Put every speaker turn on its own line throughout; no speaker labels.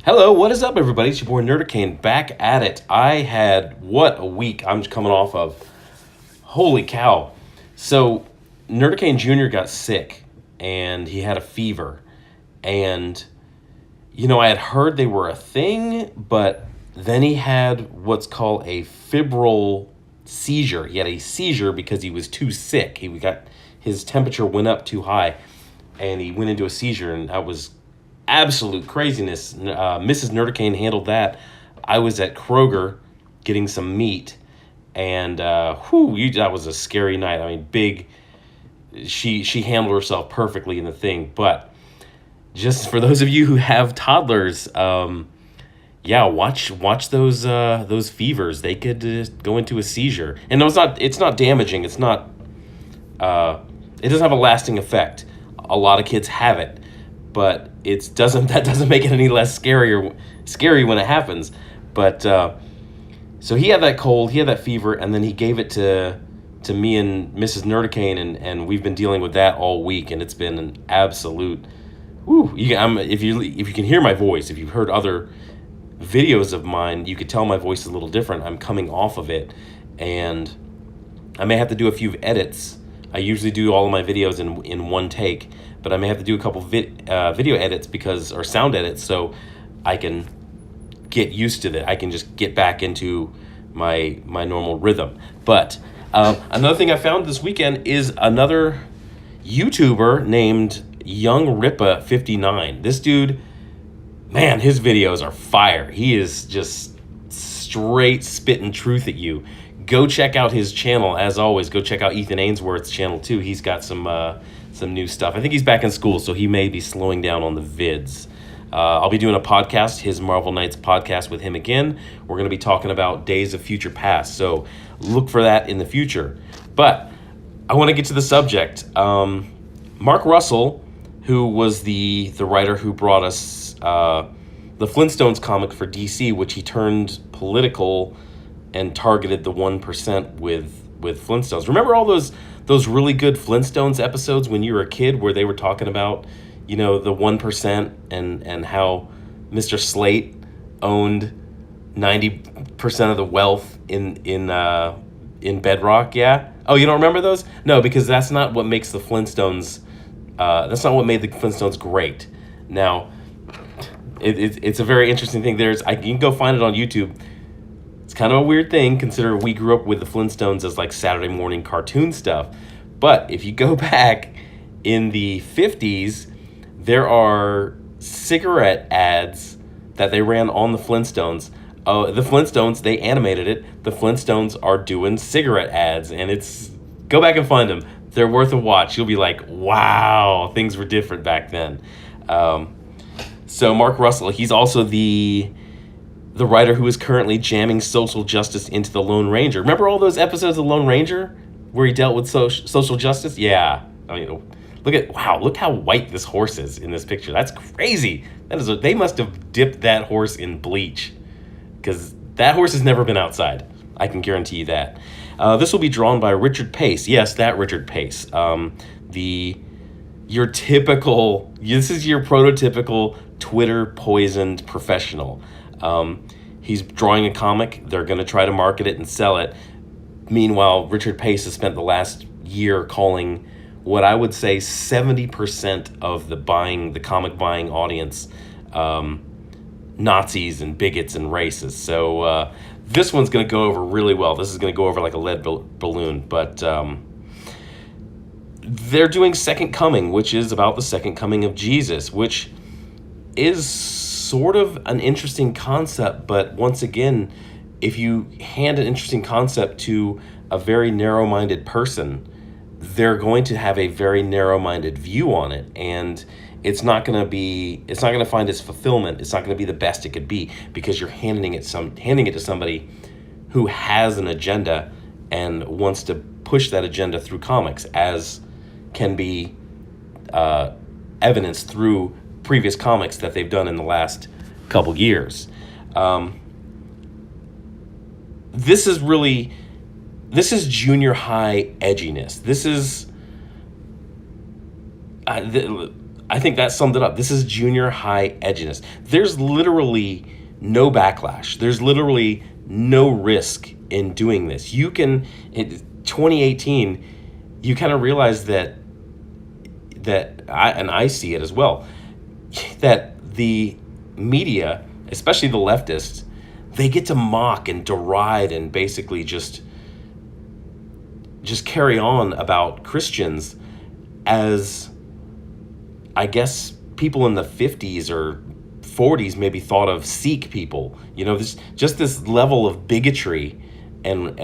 Hello, what is up, everybody? It's your boy Nerdicane back at it. I had what a week I'm just coming off of. Holy cow! So Nerdicane Jr. got sick and he had a fever, and I had heard they were a thing, but then he had what's called a febrile seizure. He had a seizure because he was too sick. He got his temperature went up too high, and he went into a seizure, and that was absolute craziness. Mrs. Nerdicane handled that. I was at Kroger getting some meat, and that was a scary night. I mean, big. She handled herself perfectly in the thing, but just for those of you who have toddlers, watch those fevers. They could go into a seizure, and it's not damaging. It doesn't have a lasting effect. A lot of kids have it, but that doesn't make it any less scary when it happens. But so he had that cold, he had that fever, and then he gave it to me and Mrs. Nerdicane, and we've been dealing with that all week, and it's been an absolute. If you can hear my voice, if you've heard other videos of mine, you could tell my voice is a little different. I'm coming off of it, and I may have to do a few edits. I usually do all of my videos in one take, but I may have to do a couple video edits or sound edits, so I can get used to that. I can just get back into my normal rhythm. But another thing I found this weekend is another YouTuber named Young Rippa 59. This dude, man, his videos are fire. He is just straight spitting truth at you. Go check out his channel. As always, go check out Ethan Ainsworth's channel too. He's got some new stuff. I think he's back in school, so he may be slowing down on the vids. I'll be doing a podcast, his Marvel Knights podcast, with him again. We're going to be talking about Days of Future Past, so look for that in the future. But I want to get to the subject. Mark Russell, who was the writer who brought us the Flintstones comic for DC, which he turned political and targeted the 1% with Flintstones. Remember all those really good Flintstones episodes when you were a kid where they were talking about, the 1% and how Mr. Slate owned 90% of the wealth in Bedrock? Yeah. Oh, you don't remember those? No, because that's not what makes the Flintstones. That's not what made the Flintstones great. Now, it's a very interesting thing. You can go find it on YouTube. It's kind of a weird thing, considering we grew up with the Flintstones as like Saturday morning cartoon stuff. But if you go back in the 50s, there are cigarette ads that they ran on the Flintstones. The Flintstones, they animated it. The Flintstones are doing cigarette ads, and go back and find them. They're worth a watch. You'll be like, wow, things were different back then. So Mark Russell, he's also the writer who is currently jamming social justice into the Lone Ranger. Remember all those episodes of Lone Ranger where he dealt with social justice? Yeah. I mean, look how white this horse is in this picture. That's crazy. They must have dipped that horse in bleach, because that horse has never been outside. I can guarantee you that. This will be drawn by Richard Pace. Yes, that Richard Pace. This is your prototypical Twitter poisoned professional. He's drawing a comic. They're going to try to market it and sell it. Meanwhile, Richard Pace has spent the last year calling what I would say 70% of the comic buying audience Nazis and bigots and racists. So this one's going to go over really well. This is going to go over like a lead balloon. But they're doing Second Coming, which is about the second coming of Jesus, which is sort of an interesting concept. But once again, if you hand an interesting concept to a very narrow-minded person, they're going to have a very narrow-minded view on it, and it's not going to find its fulfillment. It's not going to be the best it could be, because you're handing it to somebody who has an agenda and wants to push that agenda through comics, as can be evidenced through previous comics that they've done in the last couple years. This is junior high edginess. This is I think that summed it up. This is junior high edginess. There's literally no backlash. There's literally no risk in doing this. You can, in 2018, you kind of realize I see it as well, that the media, especially the leftists, they get to mock and deride and basically just carry on about Christians as, I guess, people in the 50s or 40s maybe thought of Sikh people. This level of bigotry and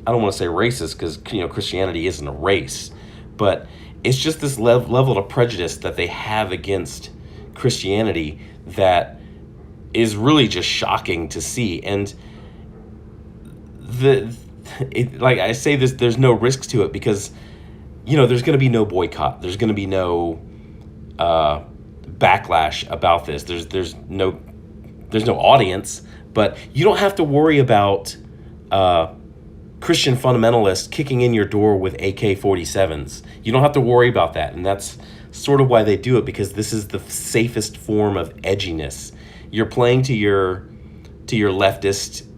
I don't want to say racist, because Christianity isn't a race, but it's just this level of prejudice that they have against Christianity that is really just shocking to see. And like I say this, there's no risks to it, because there's going to be no boycott. There's going to be no backlash about this. There's no audience, but you don't have to worry about Christian fundamentalists kicking in your door with AK-47s. You don't have to worry about that, and that's sort of why they do it, because this is the safest form of edginess. You're playing to your leftist,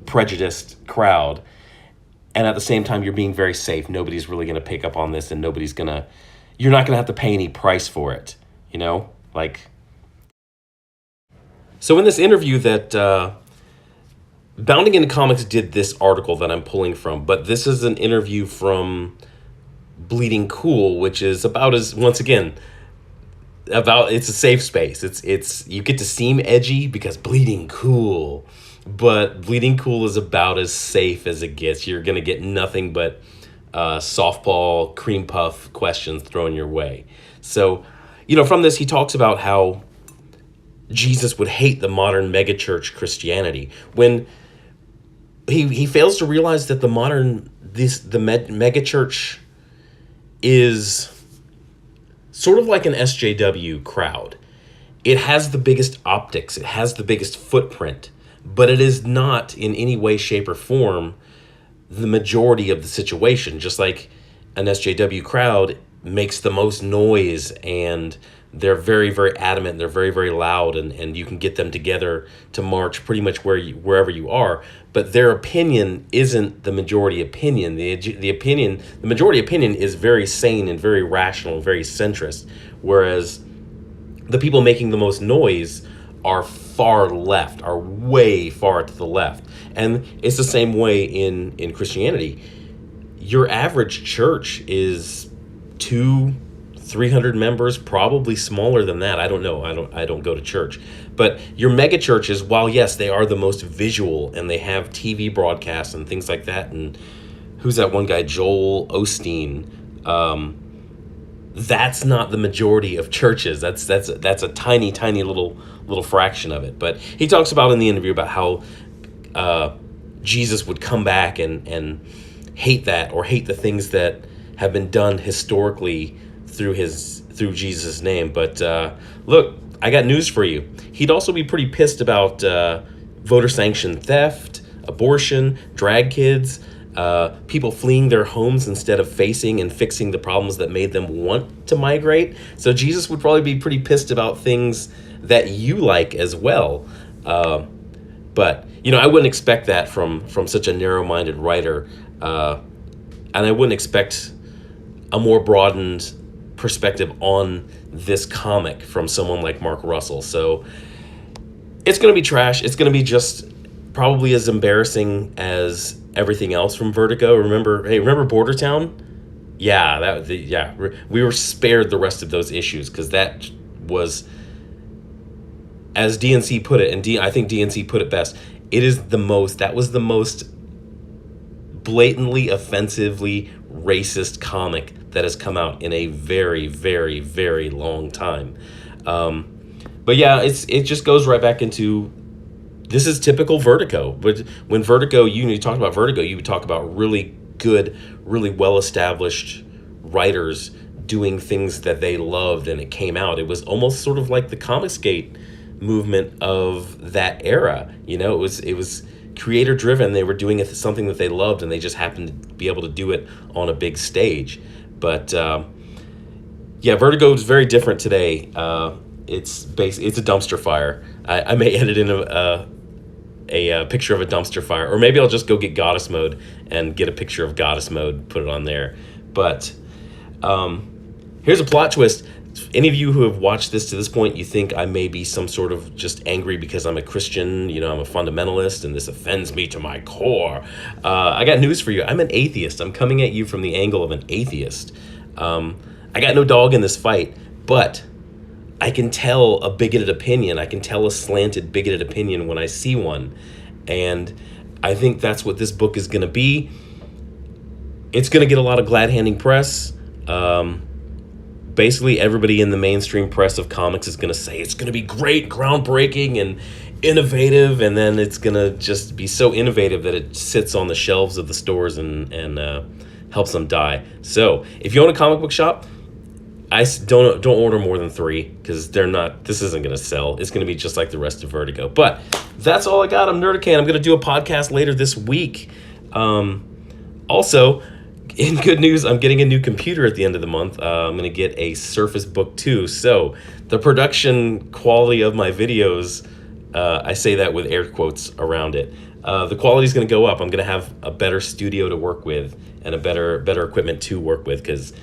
prejudiced crowd, and at the same time you're being very safe. Nobody's really going to pick up on this, and you're not going to have to pay any price for it. So in this interview that Bounding into Comics did this article that I'm pulling from, but this is an interview from Bleeding Cool, which is about it's a safe space. It's you get to seem edgy because Bleeding Cool, but Bleeding Cool is about as safe as it gets. You're going to get nothing but softball cream puff questions thrown your way. So, from this, he talks about how Jesus would hate the modern megachurch Christianity, when he fails to realize that the megachurch is sort of like an SJW crowd. It has the biggest optics, it has the biggest footprint, but it is not in any way, shape, or form the majority of the situation. Just like an SJW crowd makes the most noise, and they're very, very adamant, they're very, very loud, and you can get them together to march pretty much wherever you are, but their opinion isn't the majority opinion. The majority opinion is very sane and very rational and very centrist, whereas the people making the most noise are far left, are way far to the left. And it's the same way in Christianity. Your average church is 200-300 members, probably smaller than that. I don't know. I don't go to church. But your mega churches, while yes, they are the most visual and they have TV broadcasts and things like that, and who's that one guy, Joel Osteen, that's not the majority of churches. That's a tiny little fraction of it. But he talks about in the interview about how Jesus would come back and hate that, or hate the things that have been done historically through Jesus' name. But look, I got news for you. He'd also be pretty pissed about voter-sanctioned theft, abortion, drag kids, people fleeing their homes instead of facing and fixing the problems that made them want to migrate. So Jesus would probably be pretty pissed about things that you like as well. But I wouldn't expect that from such a narrow-minded writer, and I wouldn't expect a more broadened perspective on this comic from someone like Mark Russell. So it's going to be trash. It's going to be just probably as embarrassing as everything else from Vertigo. Remember Bordertown? Yeah, we were spared the rest of those issues, because that was, as DNC put it, and I think DNC put it best, that was the most blatantly, offensively racist comic that has come out in a very, very, very long time. But yeah, it just goes right back into, this is typical Vertigo. But when Vertigo, you talk about Vertigo, you would talk about really good, really well-established writers doing things that they loved, and it came out. It was almost sort of like the Comicsgate movement of that era. It was creator driven. They were doing something that they loved, and they just happened to be able to do it on a big stage. But yeah, Vertigo is very different today. It's a dumpster fire. I may edit in a picture of a dumpster fire, or maybe I'll just go get Goddess Mode and get a picture of Goddess Mode, put it on there. But here's a plot twist. Any of you who have watched this to this point, you think I may be some sort of just angry because I'm a Christian, I'm a fundamentalist, and this offends me to my core. I got news for you. I'm an atheist. I'm coming at you from the angle of an atheist. I got no dog in this fight, but I can tell a bigoted opinion. I can tell a slanted, bigoted opinion when I see one. And I think that's what this book is going to be. It's going to get a lot of glad-handing press. Basically, everybody in the mainstream press of comics is going to say it's going to be great, groundbreaking, and innovative. And then it's going to just be so innovative that it sits on the shelves of the stores and helps them die. So if you own a comic book shop, I don't order more than 3, because this isn't going to sell. It's going to be just like the rest of Vertigo. But that's all I got. I'm Nerdican. I'm going to do a podcast later this week. Also, in good news, I'm getting a new computer at the end of the month. I'm going to get a Surface Book 2. So the production quality of my videos, I say that with air quotes around it, the quality is going to go up. I'm going to have a better studio to work with and a better equipment to work with, because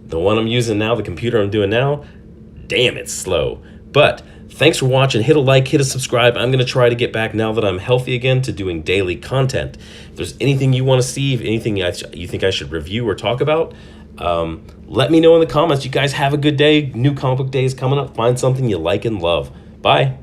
the one I'm using now, the computer I'm doing now, damn, it's slow. But thanks for watching. Hit a like, hit a subscribe. I'm going to try to get back, now that I'm healthy again, to doing daily content. If there's anything you want to see, if anything you think I should review or talk about, let me know in the comments. You guys have a good day. New comic book day is coming up. Find something you like and love. Bye.